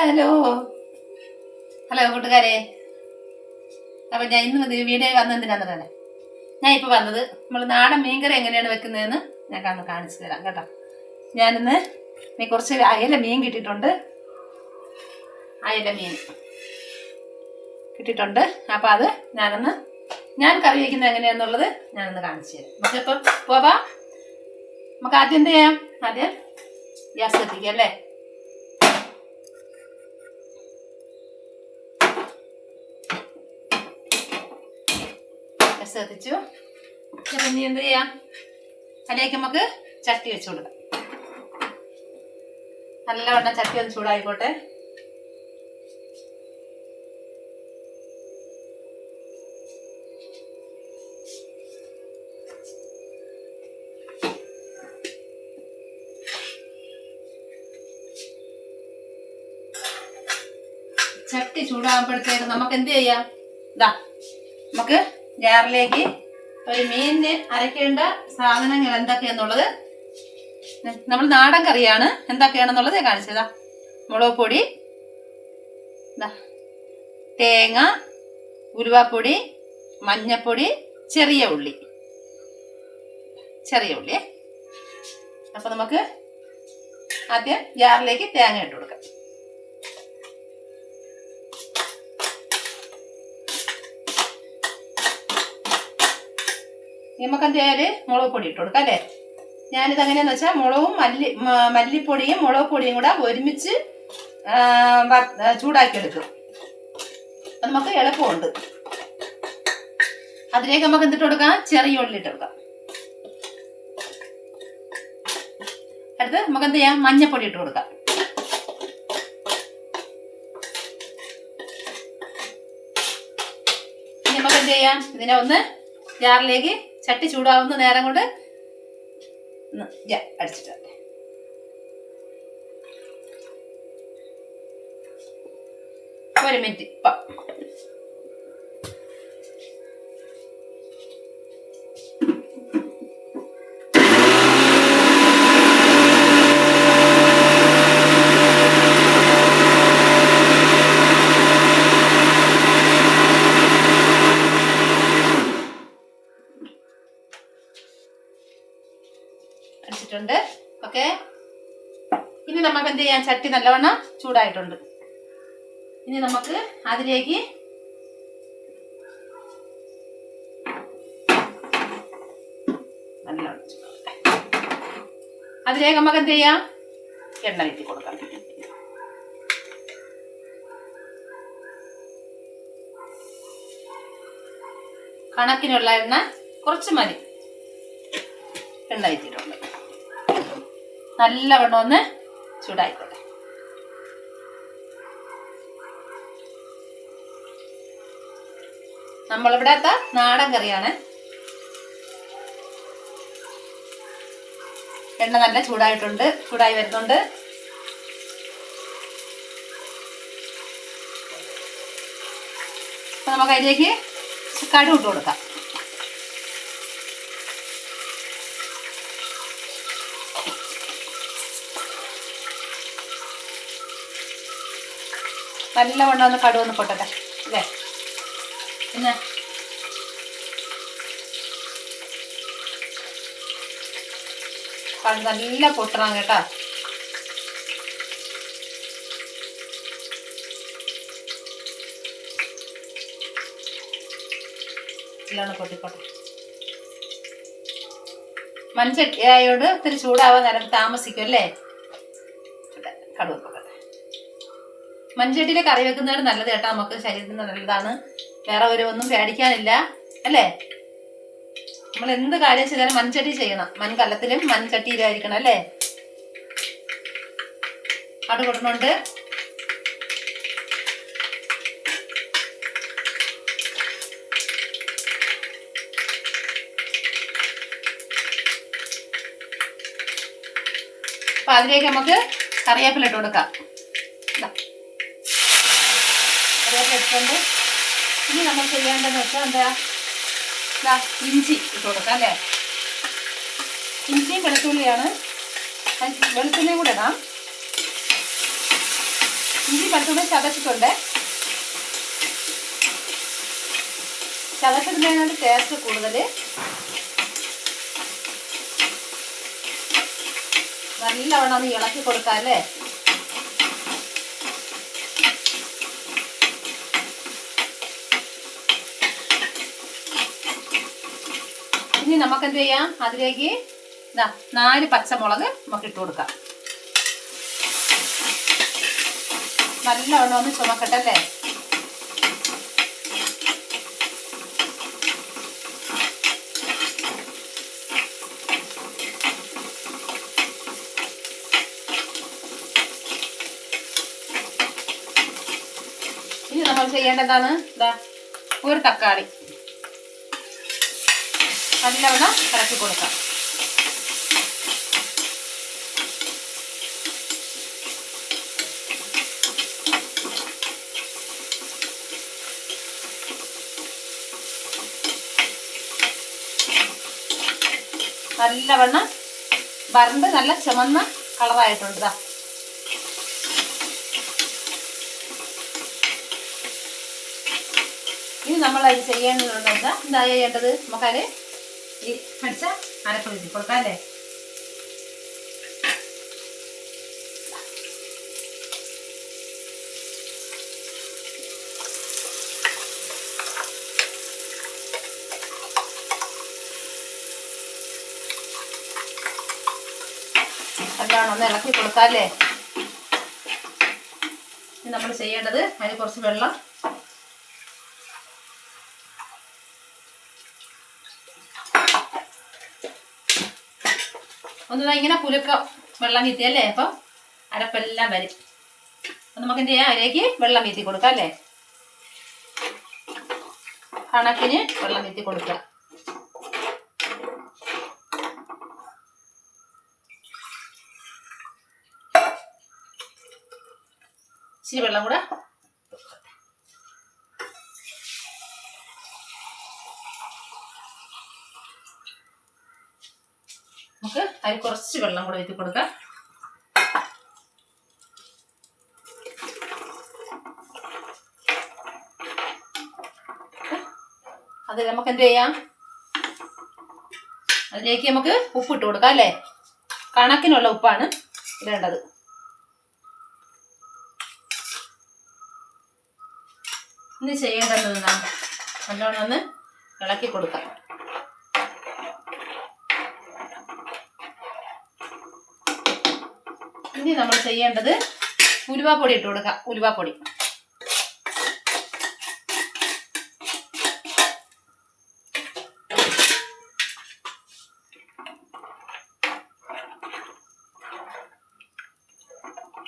Hello hello കൂട്ടുകാരെ. അപ്പം ഞാൻ ഇന്ന് വീഡിയോ വന്നെന്തിനാന്ന് ഞാൻ ഇപ്പോൾ വന്നത് നമ്മൾ നാടൻ മീൻകറി എങ്ങനെയാണ് വെക്കുന്നതെന്ന് ഞാൻ കാണിച്ചു തരാം കേട്ടോ. ഞാനിന്ന് കുറച്ച് അയല മീൻ കിട്ടിയിട്ടുണ്ട്. അയല മീൻ കിട്ടിയിട്ടുണ്ട്. അപ്പോൾ അത് ഞാൻ കറി വയ്ക്കുന്നത് എങ്ങനെയാണെന്നുള്ളത് ഞാനൊന്ന് കാണിച്ചു തരാം. നമുക്കിപ്പം പോവാം. നമുക്ക് ആദ്യം എന്ത് ചെയ്യാം? ആദ്യം ഗ്യാസ് കത്തിക്കാം അല്ലേ. ശ്രദ്ധിച്ചു. ഇനി എന്ത് ചെയ്യാം? അതിലേക്ക് നമുക്ക് ചട്ടി വെച്ച് കൊടുക്കാം. നല്ലവണ്ണം ചട്ടി ഒന്ന് ചൂടായിക്കോട്ടെ. ചട്ടി ചൂടാകുമ്പോഴത്തേക്ക് നമുക്ക് എന്ത് ചെയ്യാം? നമുക്ക് ജാറിലേക്ക് ഒരു മീനിന് അരയ്ക്കേണ്ട സാധനങ്ങൾ എന്തൊക്കെയാന്നുള്ളത്, നമ്മൾ നാടൻ കറിയാണ്, എന്തൊക്കെയാണെന്നുള്ളത് ഞാൻ കാണിച്ചതാ. മുളക് പൊടി, തേങ്ങ, ഉലുവാപ്പൊടി, മഞ്ഞപ്പൊടി, ചെറിയ ഉള്ളി. അപ്പൊ നമുക്ക് ആദ്യം ജാറിലേക്ക് തേങ്ങ ഇട്ട് കൊടുക്കാം. നമുക്ക് എന്ത് ചെയ്യാല്? മുളക് പൊടി ഇട്ട് കൊടുക്കാം അല്ലേ. ഞാനിത് എങ്ങനെയാന്ന് വെച്ചാൽ മുളകും മല്ലിപ്പൊടിയും മുളക് പൊടിയും കൂടെ ഒരുമിച്ച് ചൂടാക്കിയെടുക്കും. അത് നമുക്ക് എളുപ്പമുണ്ട്. അതിലേക്ക് നമുക്ക് എന്തിട്ട് കൊടുക്കാം? ചെറിയ ഉള്ളി ഇട്ട് കൊടുക്കാം. അടുത്ത് നമുക്ക് എന്ത് ചെയ്യാം? മഞ്ഞപ്പൊടി ഇട്ട് കൊടുക്കാം. ഇനി നമുക്ക് എന്ത് ചെയ്യാം? ഇതിനെ ഒന്ന് ജാറിലേക്ക് ചട്ടി ചൂടാവുന്ന നേരം കൊണ്ട് അടിച്ചിട്ട് ഒരു മിനിറ്റ് ഇപ്പം അടിച്ചിട്ടുണ്ട്. ഓക്കെ, ഇനി നമുക്ക് എന്ത് ചെയ്യാം? ചട്ടി നല്ലവണ്ണം ചൂടായിട്ടുണ്ട്. ഇനി നമുക്ക് അതിലേക്ക് നമുക്ക് എന്ത് ചെയ്യാം? എണ്ണ വീട്ടി കൊടുക്കാം. കണക്കിനുള്ള എണ്ണ കുറച്ച് മതി. എണ്ണ വീട്ടിട്ടുണ്ട്. നല്ലവണ്ണം ഒന്ന് ചൂടായിക്കോട്ടെ. നമ്മളിവിടത്തെ നാടൻ കറിയാണ്. എണ്ണ നല്ല ചൂടായി വരുന്നുണ്ട്. അപ്പൊ നമുക്ക് അതിലേക്ക് കടുക് ഇട്ട് കൊടുക്കാം. നല്ലവണ്ണം ഒന്ന് കടുവൊന്ന് പൊട്ടട്ടെ അല്ലേ. പിന്നെ നല്ല പൊട്ടണം കേട്ടോ. നല്ലോണം പൊട്ടിപ്പോട്ടെ. മൺചട്ടി ആയോണ്ട് ഇത്തിരി ചൂടാവാൻ നേരം താമസിക്കും അല്ലേ. കടുവ പൊട്ടട്ടെ. മൺചട്ടിയിലെ കറി വെക്കുന്നതാണ് നല്ലത് കേട്ടോ. നമുക്ക് ശരീരത്തിന് നല്ലതാണ്. വേറെ ഒന്നും പേടിക്കാനില്ല അല്ലേ. നമ്മൾ എന്ത് കാര്യം ചെയ്താലും മൺചട്ടി ചെയ്യണം. മൺകലത്തിലും മൺചട്ടിയിലായിരിക്കണം അല്ലേ. അത് കൊടുക്കുന്നുണ്ട്. അപ്പൊ അതിലേക്ക് നമുക്ക് കറിവേപ്പില ഇട്ട് കൊടുക്കാം. കറിവേപ്പില ഇട്ടുണ്ട്. ഇനി നമ്മൾ ചെയ്യേണ്ടതെന്ന് വെച്ചാൽ എന്താ? ഇഞ്ചി ഇട്ട് കൊടുക്കാം അല്ലേ. ഇഞ്ചിയും വെളുത്തുള്ളിയാണ്. വെളുത്തുള്ളിയും കൂടെ ഇടാം. ഇഞ്ചി വെളുത്തുള്ളി ചതച്ചിട്ടുണ്ട്. ചതച്ചിടുന്നതിനാണ് ടേസ്റ്റ് കൂടുതൽ. നല്ലവണ്ണം ഒന്ന് ഇളക്കി കൊടുക്കാം അല്ലേ. ഇനി നമുക്ക് എന്ത് ചെയ്യാം, അതിലേക്ക് 4 പച്ചമുളക് നമുക്ക് ഇട്ട് കൊടുക്കാം. നല്ലവണ്ണം ഒന്ന് ചുമക്കട്ടല്ലേ. ഇനി നമ്മൾ ചെയ്യേണ്ടതാണ് ഒരു തക്കാളി നല്ലവണ്ണം ഇറക്കി കൊടുക്കാം. നല്ലവണ്ണം വരണ്ട് നല്ല ചുമന്ന കളറായിട്ടുണ്ട്. ഇനി നമ്മൾ അത് ചെയ്യേണ്ടതുണ്ട്. എന്താ ചെയ്യേണ്ടത്, നമുക്കത് ഈ അടിച്ച അരപ്പ് വീട്ടി കൊടുക്കാം അല്ലേ. നല്ലോണം ഒന്ന് ഇളക്കി കൊടുക്കാം അല്ലേ. ഇനി നമ്മൾ ചെയ്യേണ്ടത് അതിന് കുറച്ച് വെള്ളം ഒന്ന് ഇങ്ങനെ കുലുക്ക വെള്ളം വീത്തിയല്ലേ. അപ്പം അരപ്പെല്ലാം വരും. അപ്പം നമുക്ക് എന്ത് ചെയ്യാം, അതിലേക്ക് വെള്ളം വീത്തി കൊടുക്കാം അല്ലേ. കണക്കിന് വെള്ളം വീത്തി കൊടുക്കുക. ഇച്ചിരി വെള്ളം കൂടെ നമുക്ക് അതിൽ കുറച്ച് വെള്ളം കൂടെ വീത്തി കൊടുക്കാം. അത് നമുക്ക് എന്ത് ചെയ്യാം, അതിലേക്ക് നമുക്ക് ഉപ്പിട്ട് കൊടുക്കാം അല്ലേ. കണക്കിനുള്ള ഉപ്പാണ് ഇടേണ്ടത്. ഇനി ചെയ്യേണ്ടത് നല്ലോണം ഒന്ന് ഇളക്കി കൊടുക്കാം. ഇനി നമ്മൾ ചെയ്യേണ്ടത് ഉലുവാപ്പൊടി ഇട്ട് കൊടുക്കാം. ഉലുവാപ്പൊടി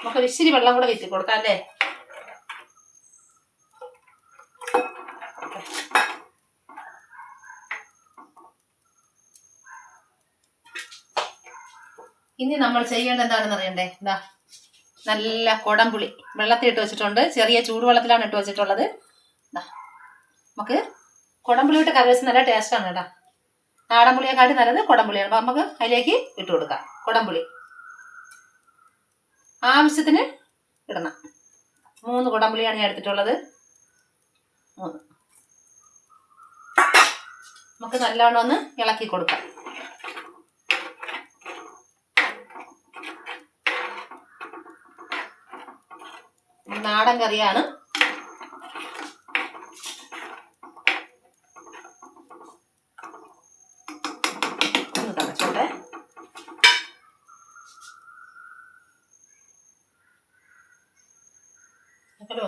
നമുക്ക് ഇച്ചിരി വെള്ളം കൂടെ വീത്തി കൊടുക്കാം അല്ലേ. ഇനി നമ്മൾ ചെയ്യേണ്ടത് എന്താണെന്ന് അറിയണ്ടേ. നല്ല കുടംപുളി വെള്ളത്തിൽ ഇട്ട് വെച്ചിട്ടുണ്ട്. ചെറിയ ചൂടുവെള്ളത്തിലാണ് ഇട്ട് വെച്ചിട്ടുള്ളത്. നമുക്ക് കുടംപുളിയിട്ട് കറി വെച്ച് നല്ല ടേസ്റ്റാണ് കേട്ടോ. നാടൻ പുളിയെക്കാട്ടി നല്ലത് കുടംപുളിയാണ്. അപ്പം നമുക്ക് അതിലേക്ക് ഇട്ട് കൊടുക്കാം. കുടംപുളി ആവശ്യത്തിന് ഇടണം. 3 കുടംപുളിയാണ് ഞാൻ എടുത്തിട്ടുള്ളത്. 3. നമുക്ക് നല്ലോണം ഒന്ന് ഇളക്കി കൊടുക്കാം. നാടൻ കറിയാണ്. ഒന്ന് തിളച്ചോട്ടെ.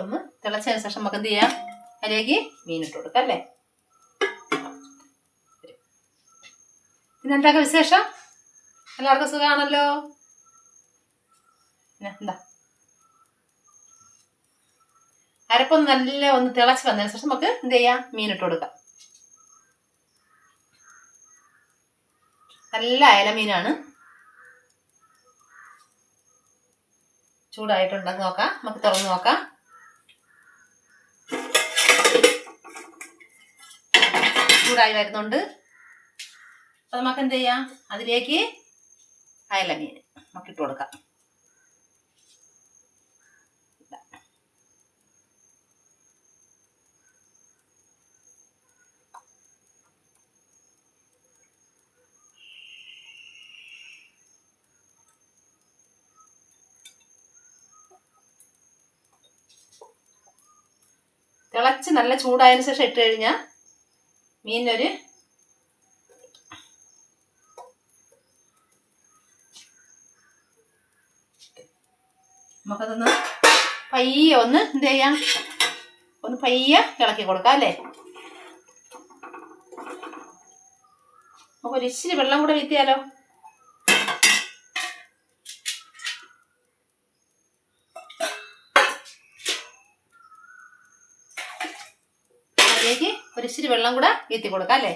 ഒന്ന് തിളച്ചതിന് ശേഷം നമുക്ക് എന്ത് ചെയ്യാം, അതിലേക്ക് മീനിട്ട് കൊടുക്കാം അല്ലേ. പിന്നെന്തൊക്കെ വിശേഷം, എല്ലാവർക്കും സുഖമാണല്ലോ. എന്താ അരപ്പൊന്ന് നല്ല ഒന്ന് തിളച്ച് വന്നതിന് ശേഷം നമുക്ക് എന്ത് ചെയ്യാം, മീനിട്ട് കൊടുക്കാം. നല്ല അയല മീനാണ്. ചൂടായിട്ടുണ്ടെന്ന് നോക്കാം. നമുക്ക് തുറന്ന് നോക്കാം. ചൂടായി വരുന്നുണ്ട്. അപ്പൊ നമുക്ക് എന്ത് ചെയ്യാം, അതിലേക്ക് അയല മീൻ നമുക്ക് ഇട്ട് കൊടുക്കാം. തിളച്ച് നല്ല ചൂടായതിനു ശേഷം ഇട്ട് കഴിഞ്ഞാൽ മീനിനൊരു നമുക്കതൊന്ന് പയ്യെ ഒന്ന് എന്ത് ചെയ്യാം, ഒന്ന് പയ്യെ ഇളക്കി കൊടുക്കാം അല്ലേ. നമുക്കൊരു ഇച്ചിരി വെള്ളം കൂടെ വീഴ്ത്തിയാലോ. അതിലേക്ക് ഒരു ഇച്ചിരി വെള്ളം കൂടെ വീഴ്ത്തി കൊടുക്കാം അല്ലേ.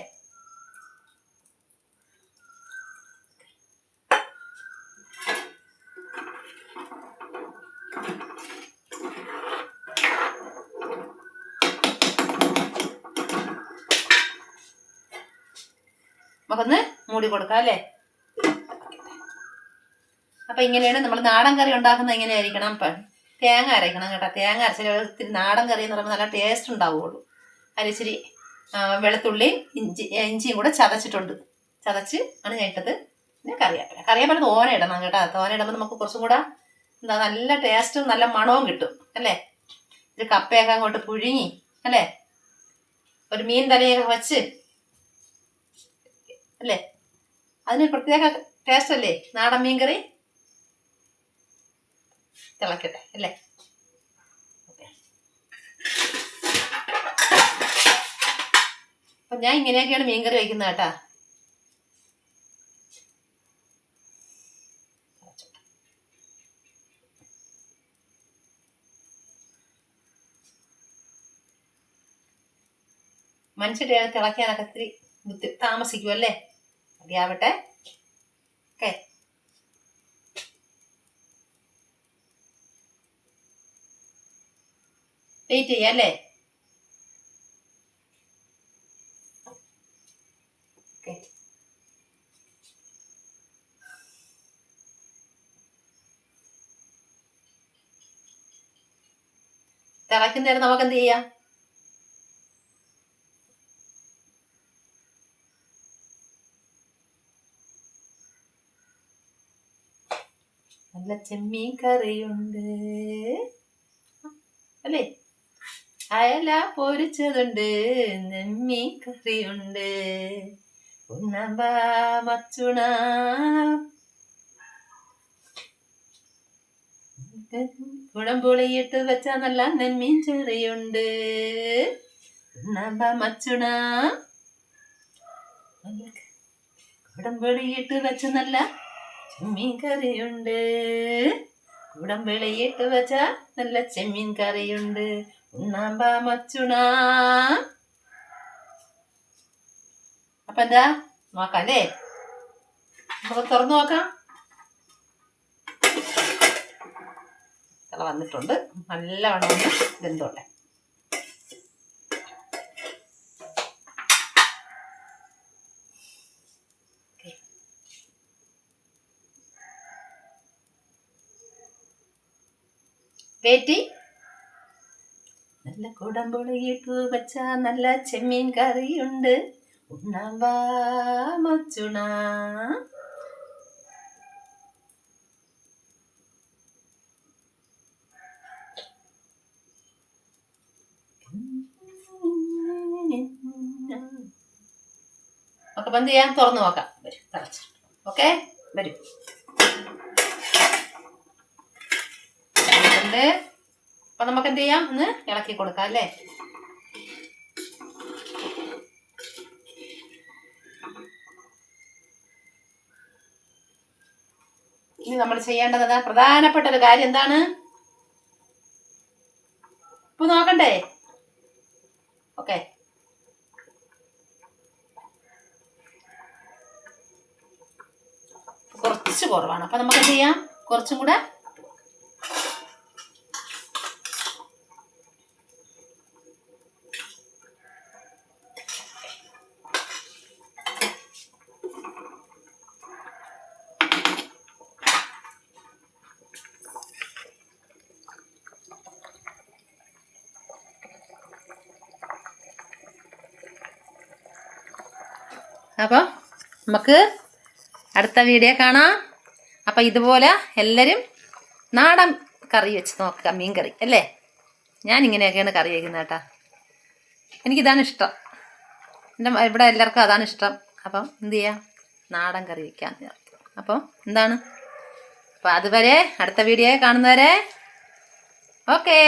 നമുക്കൊന്ന് മൂടി കൊടുക്കാം അല്ലേ. അപ്പം ഇങ്ങനെയാണ് നമ്മൾ നാടൻ കറി ഉണ്ടാക്കുന്നത്. എങ്ങനെയായിരിക്കണം, തേങ്ങ അരയ്ക്കണം കേട്ടോ. തേങ്ങ അരച്ചാൽ ഇത്തിരി നാടൻ കറി എന്ന് പറയുമ്പോൾ നല്ല ടേസ്റ്റ് ഉണ്ടാവുകയുള്ളൂ. അതിലിച്ചിരി വെളുത്തുള്ളി ഇഞ്ചിയും കൂടെ ചതച്ച് ആണ് ഞാൻ ഇട്ടത്. പിന്നെ കറിവേപ്പില തോന ഇടണം കേട്ടോ. തോന ഇടുമ്പോൾ നമുക്ക് കുറച്ചും കൂടെ എന്താ നല്ല ടേസ്റ്റും നല്ല മണവും കിട്ടും അല്ലേ. ഇത് കപ്പയൊക്കെ അങ്ങോട്ട് പുഴുങ്ങി അല്ലേ, ഒരു മീൻ തലയൊക്കെ വച്ച് അല്ലേ, അതിന് പ്രത്യേക ടേസ്റ്റ് അല്ലേ നാടൻ മീൻ കറി. തിളക്കട്ടെ അല്ലേ. അപ്പം ഞാൻ ഇങ്ങനെയൊക്കെയാണ് മീൻ കറി വയ്ക്കുന്നത് കേട്ടാ. മനുഷ്യരെ തിളയ്ക്കാനൊക്കെ ഇത്തിരി താമസിക്കും അല്ലേ. മതിയാവട്ടെ. ഓക്കെ, വെയിറ്റ് ചെയ്യാം അല്ലേ. ഓക്കെ, തിളയ്ക്കുന്നേരം നമുക്ക് എന്ത് ചെയ്യാം, നല്ല ചെമ്മീൻ കറിയുണ്ട് അല്ലേ, അയല പൊരിച്ചതുണ്ട്, നെമ്മീൻ കറിയുണ്ട്, ഉണ്ണമ്പ മച്ചുണ കുടംപുളിയിട്ട് വെച്ച നല്ല നെമ്മീൻ ചെറിയുണ്ട്, ഉണ്ണമ്പ മച്ചുണ കുടംപുളിയിട്ട് വെച്ച നല്ല ചെമ്മീൻ കറിയുണ്ട്, കുടംപുളിയിട്ട് വെച്ച നല്ല ചെമ്മീൻ കറിയുണ്ട്, ഉണ്ണാമ്പ മച്ചുണ. അപ്പൊ എന്താ നോക്കാം അല്ലേ, നമുക്ക് തുറന്നു നോക്കാം. വന്നിട്ടുണ്ട്, നല്ലവണ്ണം ഒന്ന് വെന്തോട്ടെ. വേറ്റി നല്ല കുടംപുളിയിട്ട് വെച്ച നല്ല ചെമ്മീൻ കറിയുണ്ട്, ഉണ്ണാമ്പ മച്ചുണ. ഒക്കെ എന്ത് ചെയ്യാം, തുറന്നു നോക്കാം. വരും തിളച്ചു. ഓക്കെ, വരും. അപ്പൊ നമുക്ക് എന്ത് ചെയ്യാം, ഒന്ന് ഇളക്കി കൊടുക്കാം അല്ലേ. ഇനി നമ്മൾ ചെയ്യേണ്ടത് പ്രധാനപ്പെട്ട ഒരു കാര്യം എന്താണ്, ഉപ്പ് നോക്കണ്ടേ. ഓക്കെ, കുറച്ച് കുറവാണ്. അപ്പൊ നമുക്ക് എന്ത് ചെയ്യാം, കുറച്ചും കൂടെ അപ്പോൾ നമുക്ക് അടുത്ത വീഡിയോ കാണാം. അപ്പം ഇതുപോലെ എല്ലാവരും നാടൻ കറി വെച്ച് നോക്കുക, മീൻ കറി അല്ലേ. ഞാൻ ഇങ്ങനെയൊക്കെയാണ് കറി വയ്ക്കുന്നത് കേട്ടോ. എനിക്കിതാണ് ഇഷ്ടം. ഇവിടെ എല്ലാവർക്കും അതാണ് ഇഷ്ടം. അപ്പം എന്ത് ചെയ്യാം, നാടൻ കറി വയ്ക്കാമെന്ന് വിചാരിച്ചു. അപ്പം എന്താണ്, അപ്പോൾ അതുവരെ അടുത്ത വീഡിയോ കാണുന്നവരെ ഓക്കേ.